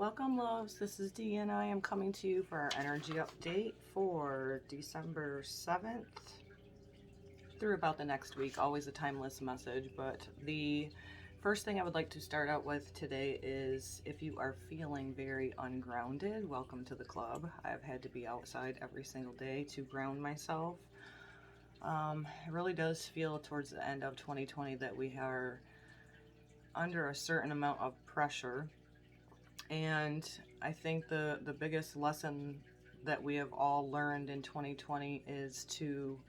Welcome, loves. This is Dee, and I am coming to you for our energy update for December 7th through about the next week. Always a timeless message, but the first thing I would like to start out with today is if you are feeling very ungrounded, welcome to the club. I've had to be outside every single day to ground myself. It really does feel towards the end of 2020 that we are under a certain amount of pressure. And I think the biggest lesson that we have all learned in 2020 is to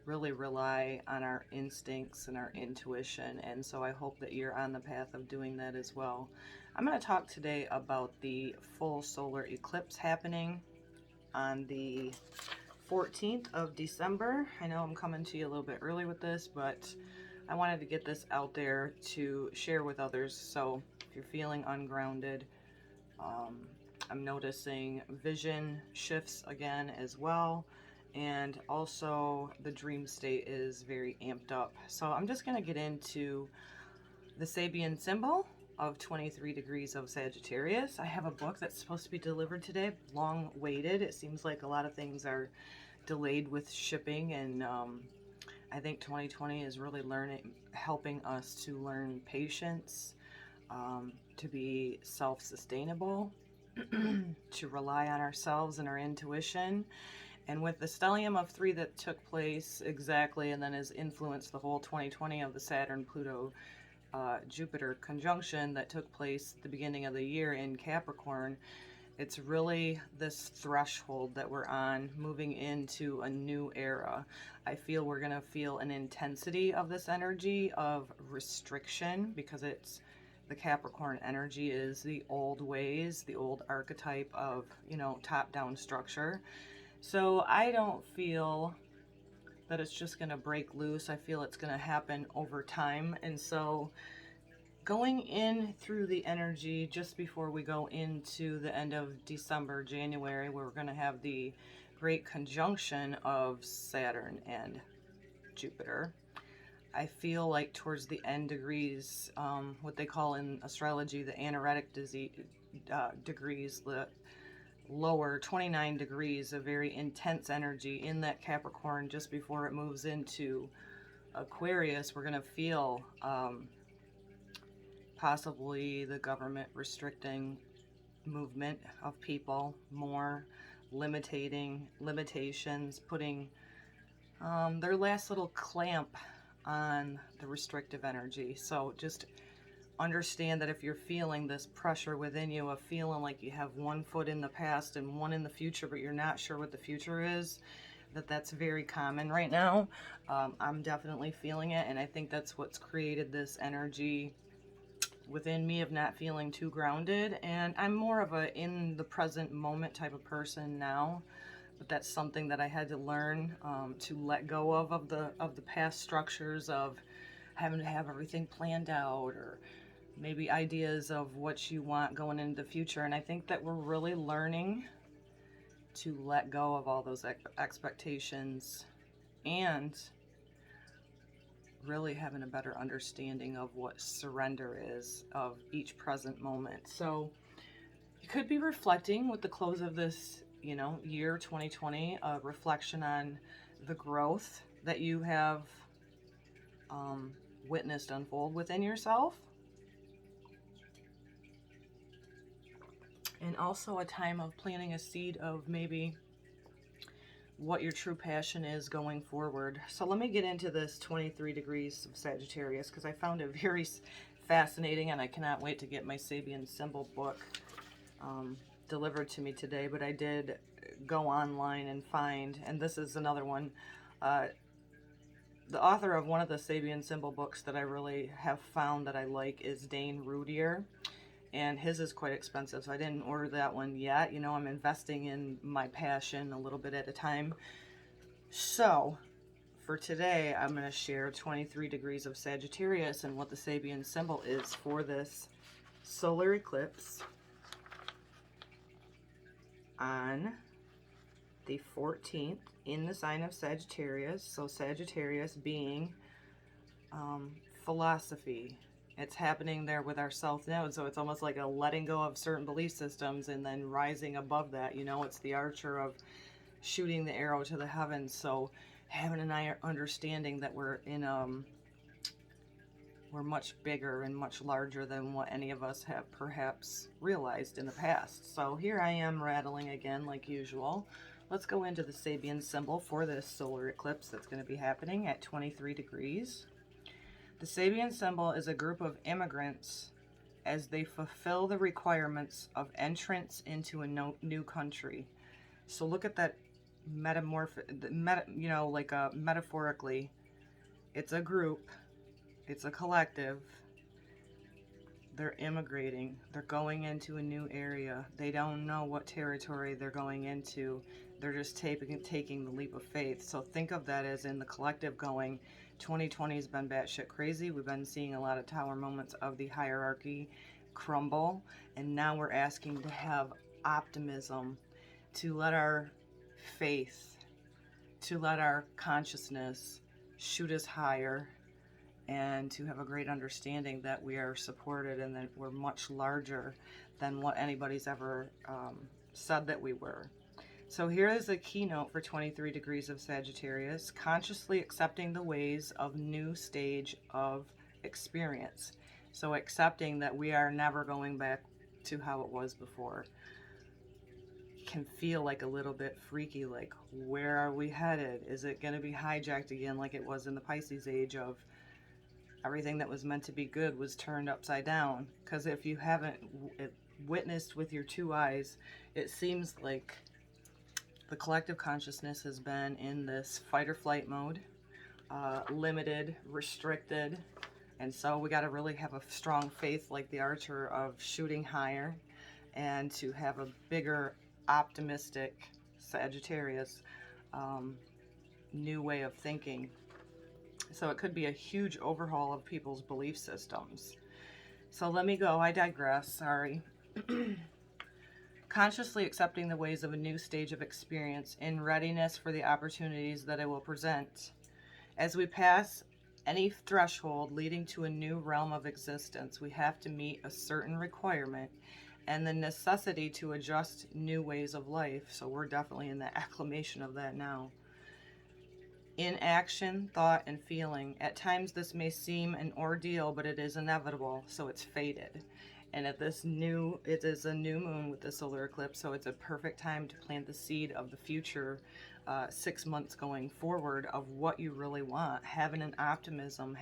really rely on our instincts and our intuition. And so I hope that you're on the path of doing that as well. I'm going to talk today about the full solar eclipse happening on the 14th of December. I know I'm coming to you a little bit early with this, but I wanted to get this out there to share with others. So if you're feeling ungrounded, I'm noticing vision shifts again as well. And also the dream state is very amped up. So I'm just going to get into the Sabian symbol of 23 degrees of Sagittarius. I have a book that's supposed to be delivered today, long waited. It seems like a lot of things are delayed with shipping, and I think 2020 is really helping us to learn patience, to be self-sustainable, to rely on ourselves and our intuition. And with the stellium of 3 that took place exactly and then has influenced the whole 2020 of the Saturn, Pluto, Jupiter conjunction that took place at the beginning of the year in Capricorn, it's really this threshold that we're on, moving into a new era. I feel we're going to feel an intensity of this energy of restriction, because it's the Capricorn energy is the old ways, the old archetype of, top-down structure. So I don't feel that it's just going to break loose. I feel it's going to happen over time. And so going in through the energy just before we go into the end of December, January, where we're going to have the great conjunction of Saturn and Jupiter, I feel like towards the end degrees, what they call in astrology the anaretic degrees, the lower 29 degrees of very intense energy in that Capricorn just before it moves into Aquarius, we're going to feel possibly the government restricting movement of people more, limitations, putting their last little clamp on the restrictive energy. So just understand that if you're feeling this pressure within you of feeling like you have one foot in the past and one in the future, but you're not sure what the future is, that's very common right now. I'm definitely feeling it, and I think that's what's created this energy within me of not feeling too grounded. And I'm more of a in the present moment type of person now, but that's something that I had to learn to let go of the past structures of having to have everything planned out, or maybe ideas of what you want going into the future. And I think that we're really learning to let go of all those expectations and really having a better understanding of what surrender is of each present moment. So you could be reflecting with the close of this, year 2020, a reflection on the growth that you have witnessed unfold within yourself. And also a time of planting a seed of maybe what your true passion is going forward. So let me get into this 23 degrees of Sagittarius, because I found it very fascinating, and I cannot wait to get my Sabian symbol book delivered to me today. But I did go online and find, and this is another one, the author of one of the Sabian symbol books that I really have found that I like is Dane Rudier. And his is quite expensive, so I didn't order that one yet. I'm investing in my passion a little bit at a time. So for today, I'm going to share 23 degrees of Sagittarius and what the Sabian symbol is for this solar eclipse on the 14th in the sign of Sagittarius. So Sagittarius being philosophy, It's happening there with our South Node, so it's almost like a letting go of certain belief systems and then rising above that. You know, it's the archer of shooting the arrow to the heavens. So having an understanding that we're much bigger and much larger than what any of us have perhaps realized in the past. So here I am rattling again like usual. Let's go into the Sabian symbol for this solar eclipse that's going to be happening at 23 degrees. The Sabian symbol is a group of immigrants as they fulfill the requirements of entrance into a new country. So look at that metaphorically, it's a group, it's a collective. They're immigrating. They're going into a new area. They don't know what territory they're going into. They're just taking the leap of faith. So think of that as in the collective going. 2020 has been batshit crazy. We've been seeing a lot of tower moments of the hierarchy crumble. And now we're asking to have optimism, to let our faith, to let our consciousness shoot us higher, and to have a great understanding that we are supported and that we're much larger than what anybody's ever said that we were. So here is a keynote for 23 degrees of Sagittarius: consciously accepting the ways of new stage of experience. So accepting that we are never going back to how it was before. Can feel like a little bit freaky, like where are we headed? Is it going to be hijacked again like it was in the Pisces age of everything that was meant to be good was turned upside down? Because if you haven't witnessed with your two eyes, it seems like the collective consciousness has been in this fight or flight mode, limited, restricted, and so we got to really have a strong faith like the archer of shooting higher, and to have a bigger optimistic Sagittarius new way of thinking. So it could be a huge overhaul of people's belief systems. So let me go. I digress. Sorry. Consciously accepting the ways of a new stage of experience in readiness for the opportunities that it will present. As we pass any threshold leading to a new realm of existence, we have to meet a certain requirement and the necessity to adjust new ways of life. So we're definitely in the acclimation of that now. In action, thought, and feeling. At times this may seem an ordeal, but it is inevitable, so it's fated. And it is a new moon with the solar eclipse, so it's a perfect time to plant the seed of the future 6 months going forward of what you really want. Having an optimism,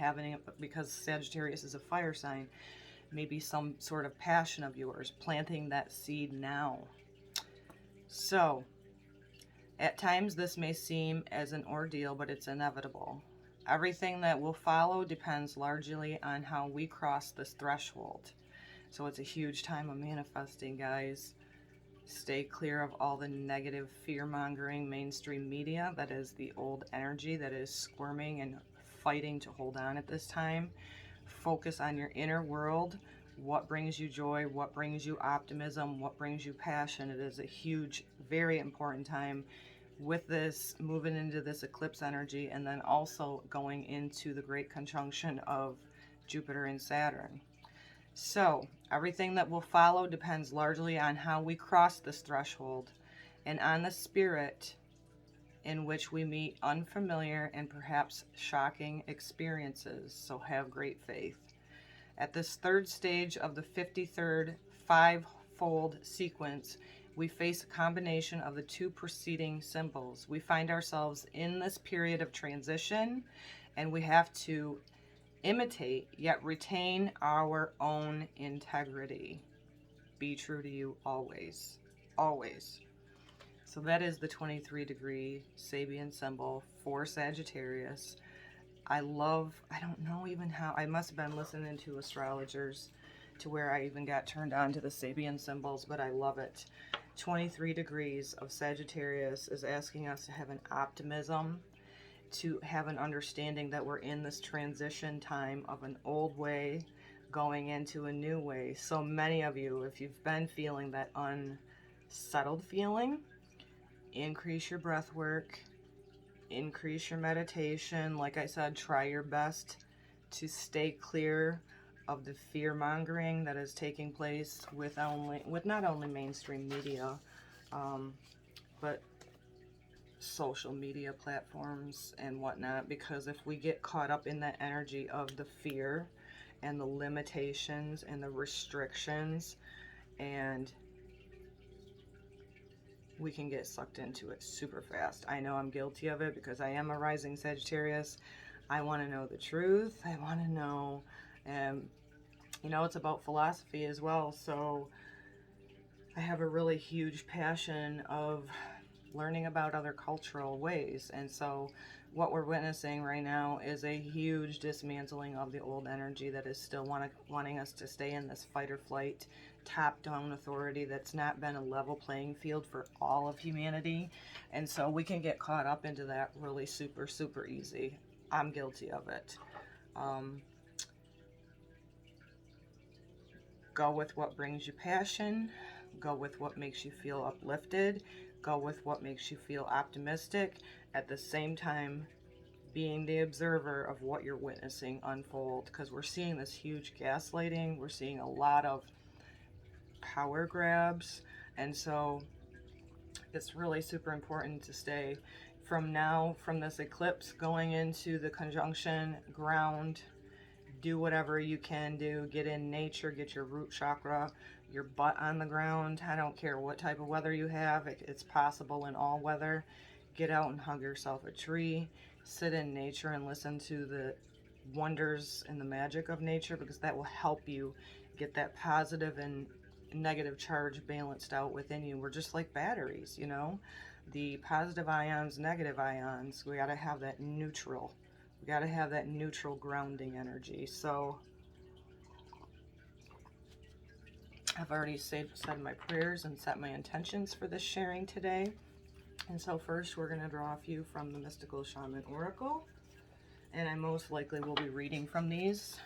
because Sagittarius is a fire sign, maybe some sort of passion of yours, planting that seed now. So at times this may seem as an ordeal, but it's inevitable. Everything that will follow depends largely on how we cross this threshold. So it's a huge time of manifesting, guys. Stay clear of all the negative fear-mongering mainstream media. That is the old energy that is squirming and fighting to hold on at this time. Focus on your inner world. What brings you joy? What brings you optimism? What brings you passion? It is a huge, very important time with this, moving into this eclipse energy, and then also going into the great conjunction of Jupiter and Saturn. So everything that will follow depends largely on how we cross this threshold and on the spirit in which we meet unfamiliar and perhaps shocking experiences. So have great faith. At this third stage of the 53rd five-fold sequence, we face a combination of the two preceding symbols. We find ourselves in this period of transition, and we have to imitate yet retain our own integrity. Be true to you always. Always. So that is the 23-degree Sabian symbol for Sagittarius. I don't know even how, I must have been listening to astrologers to where I even got turned on to the Sabian symbols, but I love it. 23 degrees of Sagittarius is asking us to have an optimism, to have an understanding that we're in this transition time of an old way going into a new way. So many of you, if you've been feeling that unsettled feeling, increase your breath work, increase your meditation. Like I said, try your best to stay clear of the fear mongering that is taking place with not only mainstream media, but social media platforms and whatnot. Because if we get caught up in that energy of the fear and the limitations and the restrictions, and we can get sucked into it super fast. I know I'm guilty of it because I am a rising Sagittarius. I want to know the truth. I want to know, you know, it's about philosophy as well. So I have a really huge passion of learning about other cultural ways. And so what we're witnessing right now is a huge dismantling of the old energy that is still wanting us to stay in this fight or flight, top-down authority that's not been a level playing field for all of humanity. And so we can get caught up into that really super, super easy. I'm guilty of it. Go with what brings you passion. Go with what makes you feel uplifted. Go with what makes you feel optimistic. At the same time, being the observer of what you're witnessing unfold. Because we're seeing this huge gaslighting. We're seeing a lot of power grabs. And so it's really super important to stay from this eclipse going into the conjunction, ground, do whatever you can do, get in nature, get your root chakra, your butt on the ground. I don't care what type of weather you have, it's possible in all weather. Get out and hug yourself a tree, sit in nature and listen to the wonders and the magic of nature, because that will help you get that positive and negative charge balanced out within you. We're just like batteries, you know, the positive ions, negative ions. We got to have that neutral. We got to have that neutral grounding energy. So I've already said my prayers and set my intentions for this sharing today. And so first we're going to draw a few from the Mystical Shaman Oracle. And I most likely will be reading from these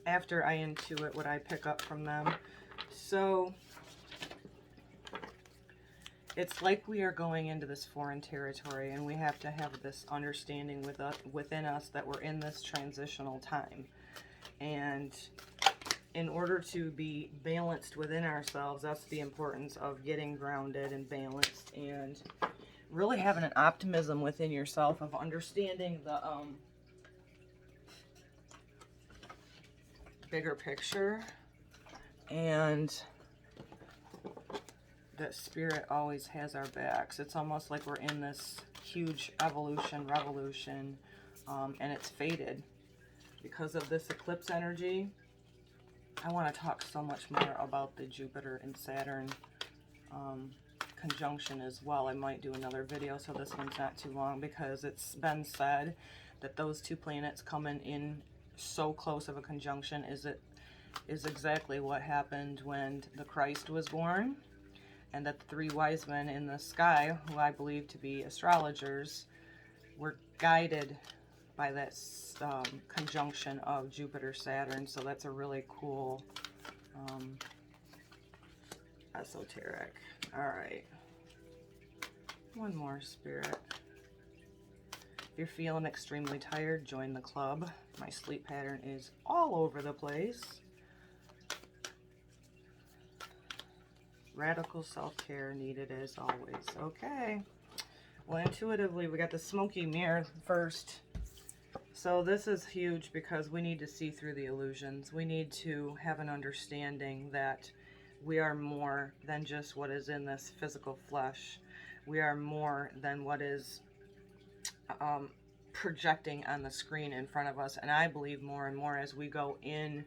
after I intuit what I pick up from them. So it's like we are going into this foreign territory, and we have to have this understanding within us that we're in this transitional time. And in order to be balanced within ourselves, that's the importance of getting grounded and balanced, and really having an optimism within yourself of understanding the bigger picture, and that spirit always has our backs. It's almost like we're in this huge revolution, and it's fated because of this eclipse energy. I want to talk so much more about the Jupiter and Saturn conjunction as well. I might do another video, so this one's not too long, because it's been said that those two planets coming in so close of a conjunction is exactly what happened when the Christ was born, and that the three wise men in the sky, who I believe to be astrologers, were guided by that conjunction of Jupiter-Saturn. So that's a really cool esoteric. All right. One more, Spirit. If you're feeling extremely tired, join the club. My sleep pattern is all over the place. Radical self-care needed as always. Okay. Well, intuitively, we got the smoky mirror first. So this is huge because we need to see through the illusions. We need to have an understanding that we are more than just what is in this physical flesh. We are more than what is projecting on the screen in front of us. And I believe more and more as we go in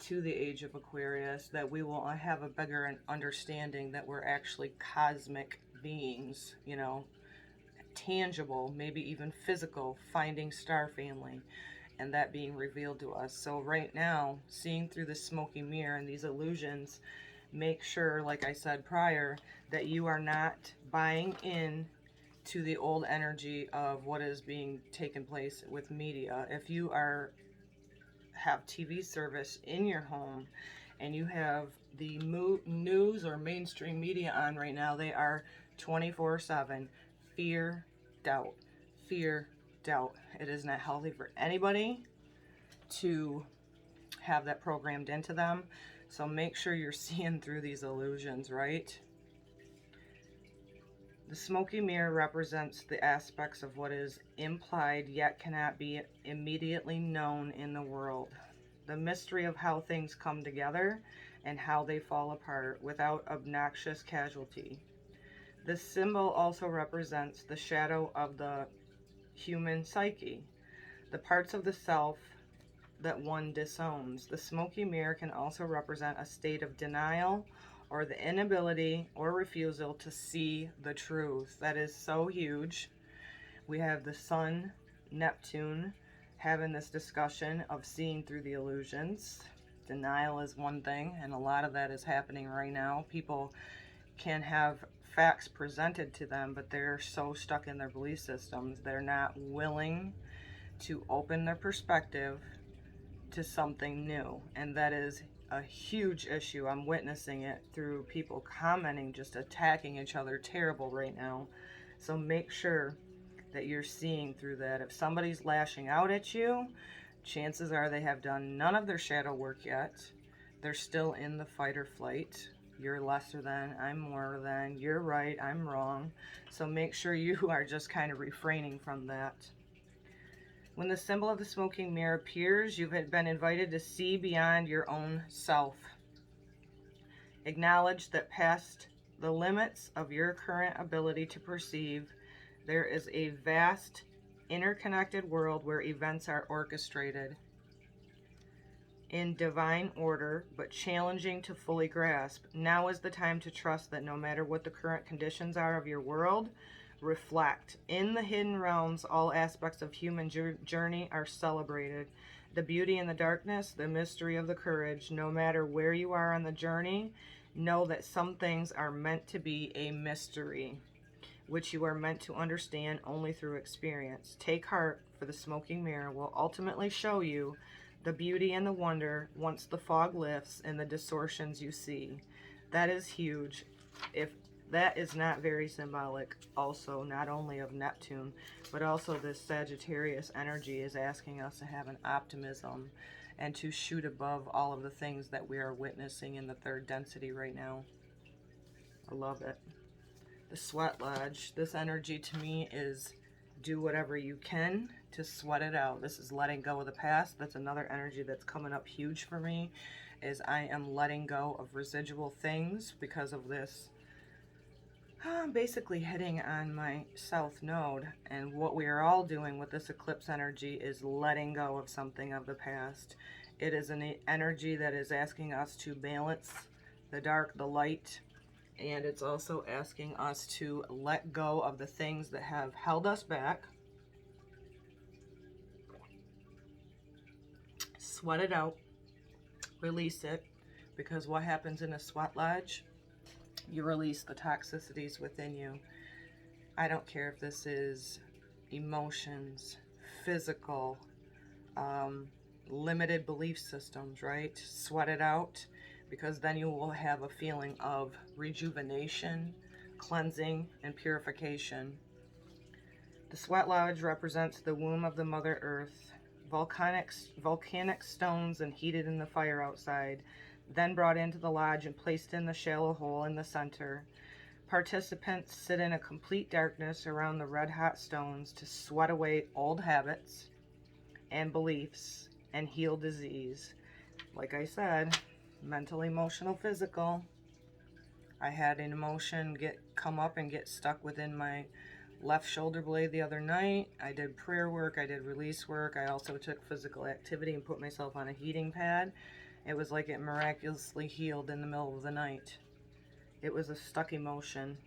to the age of Aquarius, that we will have a bigger understanding that we're actually cosmic beings, you know, tangible, maybe even physical, finding star family, and that being revealed to us. So right now, seeing through the smoky mirror and these illusions, make sure, like I said prior, that you are not buying in to the old energy of what is being taken place with media. If you have TV service in your home and you have the news or mainstream media on right now, they are 24/7 fear, doubt, fear, doubt. It is not healthy for anybody to have that programmed into them. So make sure you're seeing through these illusions, right? The smoky mirror represents the aspects of what is implied yet cannot be immediately known in the world. The mystery of how things come together and how they fall apart without obnoxious casualty. This symbol also represents the shadow of the human psyche, the parts of the self that one disowns. The smoky mirror can also represent a state of denial or the inability or refusal to see the truth. That is so huge. We have the Sun, Neptune, having this discussion of seeing through the illusions. Denial is one thing, and a lot of that is happening right now. People can have facts presented to them, but they're so stuck in their belief systems. They're not willing to open their perspective to something new, and that is a huge issue. I'm witnessing it through people commenting, just attacking each other terrible right now. So make sure that you're seeing through that. If somebody's lashing out at you, chances are they have done none of their shadow work yet. They're still in the fight or flight. You're lesser than, I'm more than, you're right, I'm wrong. So make sure you are just kind of refraining from that. When the symbol of the smoking mirror appears, you've been invited to see beyond your own self. Acknowledge that past the limits of your current ability to perceive, there is a vast, interconnected world where events are orchestrated in divine order, but challenging to fully grasp. Now is the time to trust that no matter what the current conditions are of your world, reflect. In the hidden realms, all aspects of human journey are celebrated. The beauty in the darkness, the mystery of the courage. No matter where you are on the journey, know that some things are meant to be a mystery, which you are meant to understand only through experience. Take heart, for the smoking mirror will ultimately show you the beauty and the wonder once the fog lifts and the distortions you see. That is huge. If that is not very symbolic also, not only of Neptune, but also this Sagittarius energy is asking us to have an optimism and to shoot above all of the things that we are witnessing in the third density right now. I love it. The Sweat Lodge, this energy to me is do whatever you can to sweat it out. This is letting go of the past. That's another energy that's coming up huge for me, is I am letting go of residual things because of this. I'm basically hitting on my south node, and what we are all doing with this eclipse energy is letting go of something of the past. It is an energy that is asking us to balance the dark, the light, and it's also asking us to let go of the things that have held us back. Sweat it out, release it, because what happens in a sweat lodge, you release the toxicities within you. I don't care if this is emotions, physical, limited belief systems, right? Sweat it out, because then you will have a feeling of rejuvenation, cleansing, and purification. The Sweat Lodge represents the womb of the Mother Earth, volcanic stones and heated in the fire outside, then brought into the lodge and placed in the shallow hole in the center. Participants sit in a complete darkness around the red-hot stones to sweat away old habits and beliefs and heal disease. Like I said, mental, emotional, physical. I had an emotion come up and get stuck within my left shoulder blade the other night. I did prayer work, I did release work. I also took physical activity and put myself on a heating pad. It was like it miraculously healed in the middle of the night. It was a stuck emotion.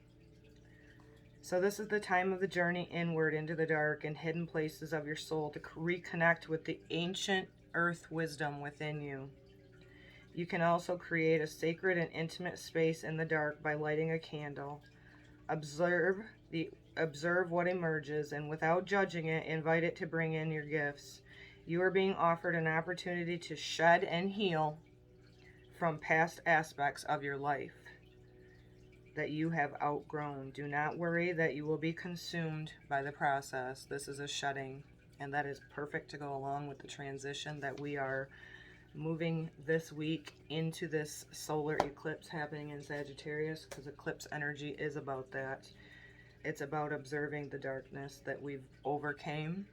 So this is the time of the journey inward into the dark and hidden places of your soul to reconnect with the ancient earth wisdom within you. You can also create a sacred and intimate space in the dark by lighting a candle. Observe what emerges, and without judging it, invite it to bring in your gifts. You are being offered an opportunity to shed and heal from past aspects of your life. that you have outgrown. Do not worry that you will be consumed by the process. This is a shedding, and that is perfect to go along with the transition that we are moving this week into this solar eclipse happening in Sagittarius, because eclipse energy is about that. It's about observing the darkness that we've overcame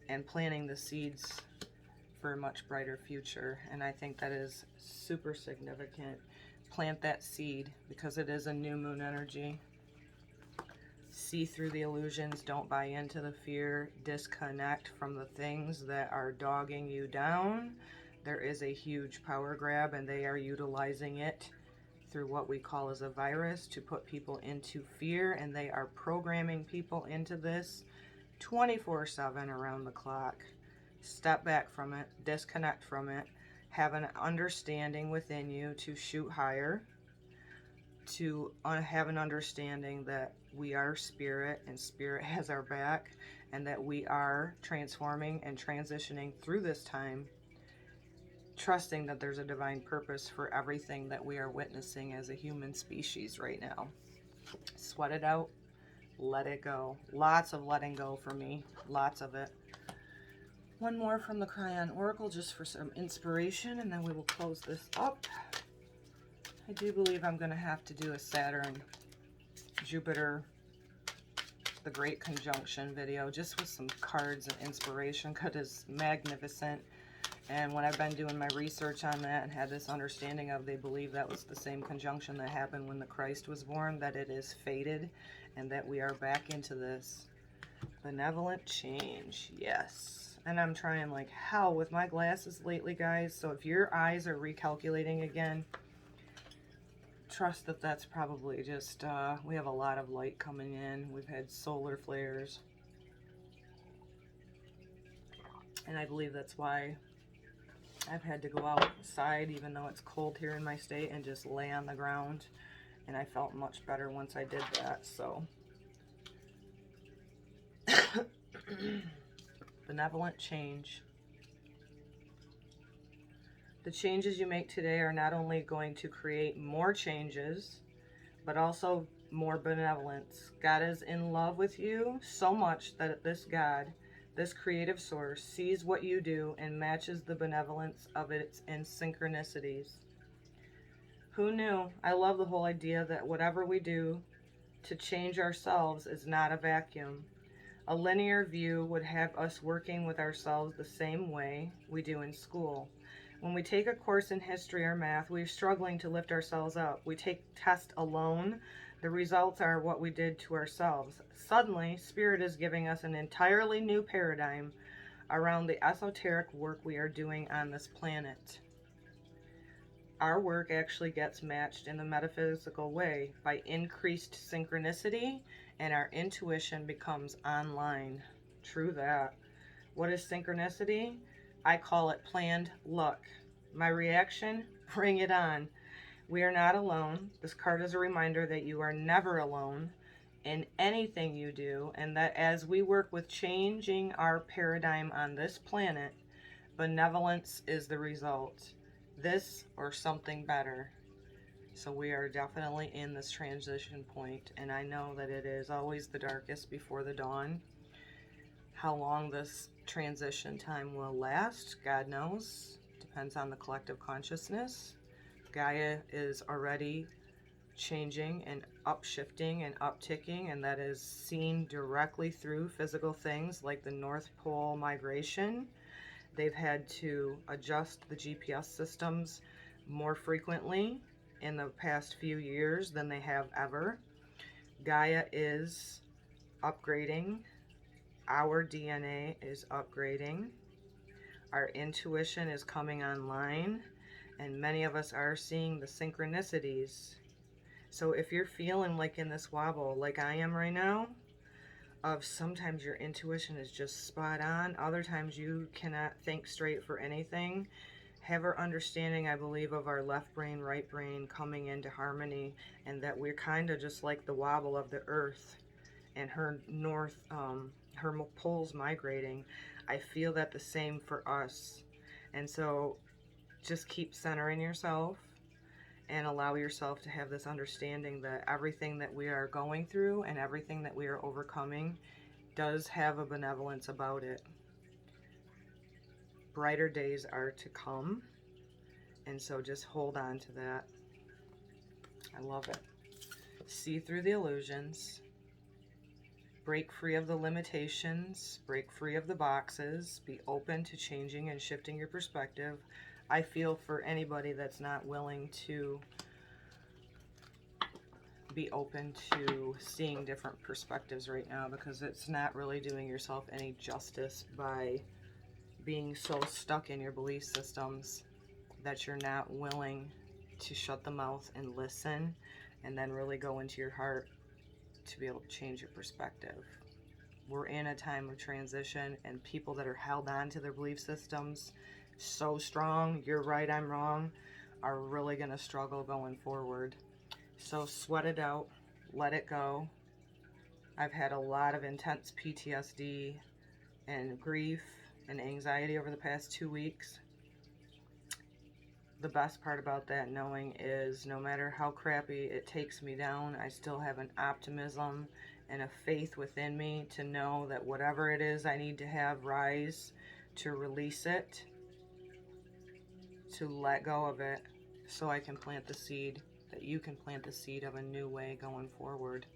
and planting the seeds for a much brighter future. And I think that is super significant. Plant that seed, because it is a new moon energy. See through the illusions. Don't buy into the fear. Disconnect from the things that are dogging you down. There is a huge power grab, and they are utilizing it through what we call as a virus to put people into fear, and they are programming people into this 24/7 around the clock. Step back from it, disconnect from it, have an understanding within you to shoot higher, to have an understanding that we are spirit and spirit has our back, and that we are transforming and transitioning through this time, trusting that there's a divine purpose for everything that we are witnessing as a human species right now. Sweat it out, let it go. Lots of letting go for me, lots of it. One more from the Cryon Oracle just for some inspiration, and then we will close this up. I do believe I'm going to have to do a Saturn, Jupiter, the Great Conjunction video, just with some cards and inspiration, because it's magnificent. And when I've been doing my research on that and had this understanding of, they believe that was the same conjunction that happened when the Christ was born, that it is fated, and that we are back into this benevolent change. Yes. And I'm trying like hell with my glasses lately, guys. So if your eyes are recalculating again, trust that that's probably just, we have a lot of light coming in. We've had solar flares. And I believe that's why I've had to go outside, even though it's cold here in my state, and just lay on the ground. And I felt much better once I did that, so. Benevolent change. The changes you make today are not only going to create more changes, but also more benevolence. God is in love with you so much that this God, this creative source, sees what you do and matches the benevolence of it in synchronicities. Who knew? I love the whole idea that whatever we do to change ourselves is not a vacuum. A linear view would have us working with ourselves the same way we do in school. When we take a course in history or math, we're struggling to lift ourselves up. We take tests alone. The results are what we did to ourselves. Suddenly, Spirit is giving us an entirely new paradigm around the esoteric work we are doing on this planet. Our work actually gets matched in the metaphysical way by increased synchronicity, and our intuition becomes online. True that. What is synchronicity? I call it planned luck. My reaction? Bring it on. We are not alone. This card is a reminder that you are never alone in anything you do, and that as we work with changing our paradigm on this planet, benevolence is the result. This or something better. So we are definitely in this transition point, and I know that it is always the darkest before the dawn. How long this transition time will last, God knows. Depends on the collective consciousness. Gaia is already changing and upshifting and upticking, and that is seen directly through physical things like the North Pole migration. They've had to adjust the GPS systems more frequently in the past few years than they have ever. Gaia is upgrading. Our DNA is upgrading. Our intuition is coming online, and many of us are seeing the synchronicities. So if you're feeling like in this wobble, like I am right now, of sometimes your intuition is just spot on, other times you cannot think straight for anything, have our understanding, I believe, of our left brain, right brain coming into harmony, and that we're kind of just like the wobble of the earth and her her poles migrating. I feel that the same for us. And so just keep centering yourself and allow yourself to have this understanding that everything that we are going through and everything that we are overcoming does have a benevolence about it. Brighter days are to come, and so just hold on to that. I love it. See through the illusions. Break free of the limitations. Break free of the boxes. Be open to changing and shifting your perspective. I feel for anybody that's not willing to be open to seeing different perspectives right now, because it's not really doing yourself any justice by being so stuck in your belief systems that you're not willing to shut the mouth and listen and then really go into your heart to be able to change your perspective. We're in a time of transition, and people that are held on to their belief systems so strong, you're right, I'm wrong, are really going to struggle going forward. So sweat it out, let it go. I've had a lot of intense PTSD and grief and anxiety over the past 2 weeks. The best part about that knowing is no matter how crappy it takes me down, I still have an optimism and a faith within me to know that whatever it is I need to have rise, to release it, to let go of it, so I can plant the seed, that you can plant the seed of a new way going forward.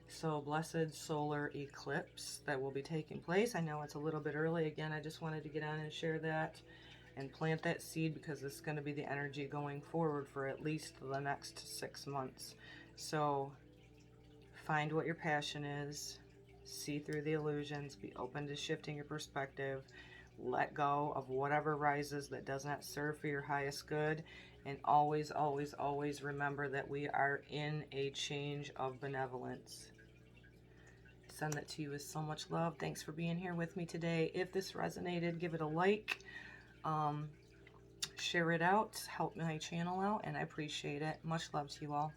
So blessed solar eclipse that will be taking place. I know it's a little bit early. Again, I just wanted to get on and share that and plant that seed, because it's going to be the energy going forward for at least the next 6 months. So find what your passion is, see through the illusions, be open to shifting your perspective, let go of whatever rises that does not serve for your highest good, and always, always, always remember that we are in a change of benevolence. Send that to you with so much love. Thanks for being here with me today. If this resonated, give it a like. Share it out, help my channel out, and I appreciate it. Much love to you all.